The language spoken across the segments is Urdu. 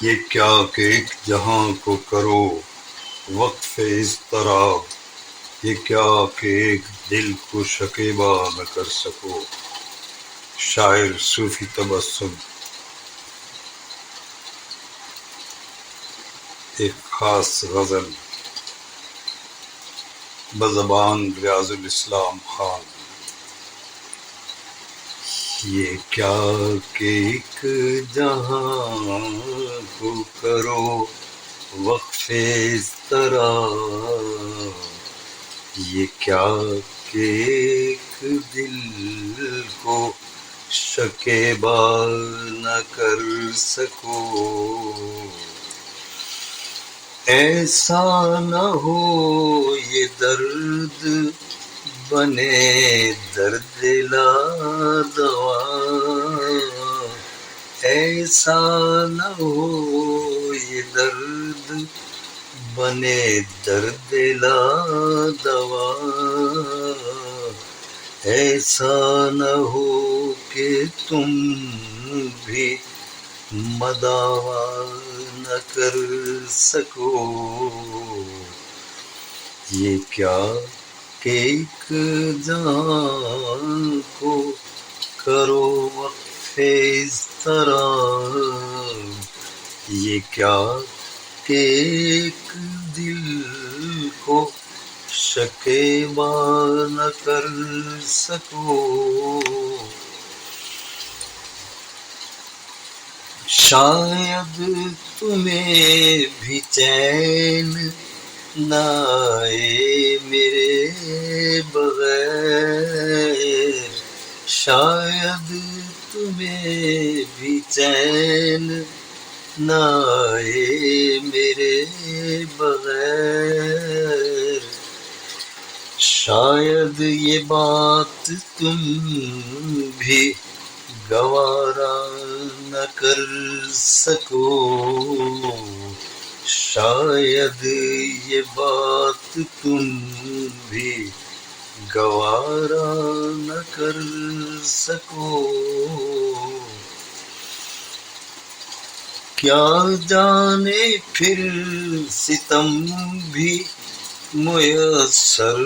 یہ کیا کہ ایک جہاں کو کرو وقف اضطراب، یہ کیا کہ ایک دل کو شکیبا نہ کر سکو۔ شاعر صوفی تبسم۔ ایک خاص غزل بزبان ریاض الاسلام خان۔ یہ کیا کہ ایک جہاں کو کرو وقف اضطراب، یہ کیا کہ ایک دل کو شکیبا نہ کر سکو۔ ایسا نہ ہو یہ درد بنے درد لا دوا، ایسا نہ ہو یہ درد بنے درد لا دوا، ایسا نہ ہو کہ تم بھی مداوا نہ کر سکو۔ یہ کیا کہ ایک جان کو کرو وقف اضطراب، یہ کیا کہ ایک دل کو شکیبا نہ کر سکو۔ شاید تمہیں بھی چین نہ آئے میرے بغیر، شاید تمہیں بھی چین نہ آئے میرے بغیر، شاید یہ بات تم بھی گوارا نہ کر سکو، شاید یہ بات تم بھی گوارا نہ کر سکو۔ کیا جانے پھر ستم بھی میسر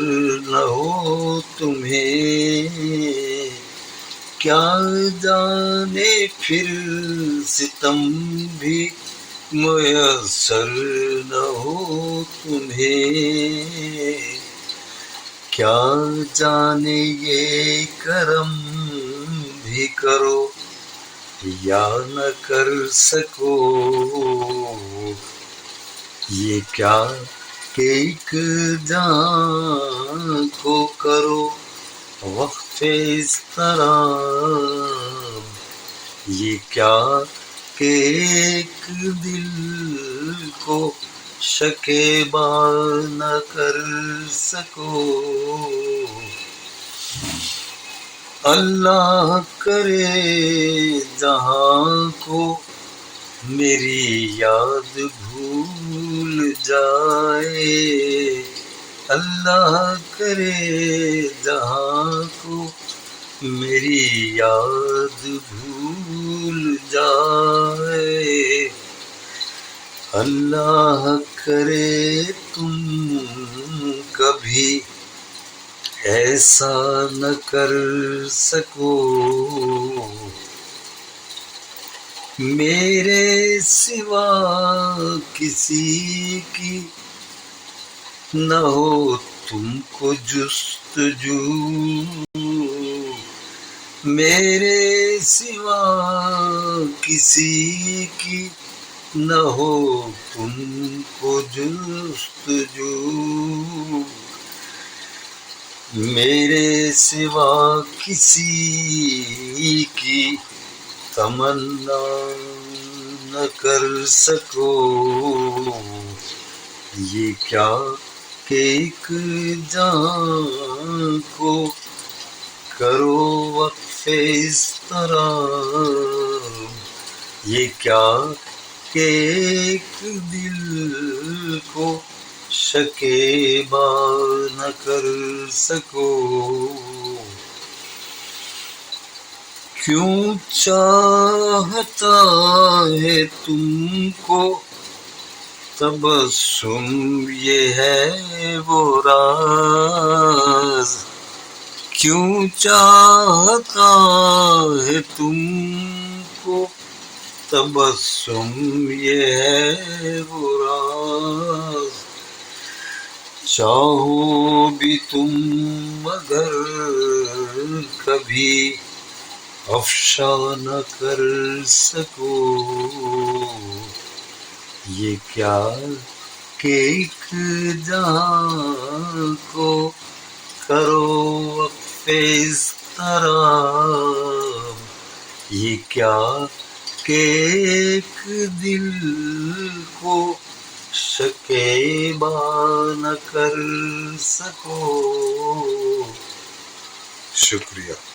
نہ ہو تمہیں، کیا جانے پھر ستم بھی میسر نہ ہو تمہیں، کیا جانے یہ کرم بھی کرو یا نہ کر سکو۔ یہ کیا کہ ایک جان کو کرو وقف اضطراب، یہ کیا کہ ایک دل کو شکیبا نہ کر سکو۔ اللہ کرے جہاں کو میری یاد بھول جائے، اللہ کرے جہاں کو میری یاد بھول جائے، اللہ کرے تم کبھی ایسا نہ کر سکو۔ میرے سوا کسی کی نہ ہو تم کو جستجو، میرے سوا کسی کی نہ ہو تم کو جستجو، میرے سوا کسی کی تمنا نہ کر سکو۔ یہ کیا کہ ایک جان کو کرو وقف اضطراب، یہ کیا کہ ایک دل کو شکیبا نہ کر سکو۔ کیوں چاہتا ہے تم کو تبسم، یہ ہے وہ راز. کیوں چاہتا ہے تم کو تبسم، یہ ہے وہ راز. چاہو بھی تم مگر کبھی افشا نہ کر سکو. یہ کیا کہ ایک جہاں کو کرو وقف اضطراب. یہ کیا کہ ایک دل کو شکیبا نہ کر سکو. شکریہ.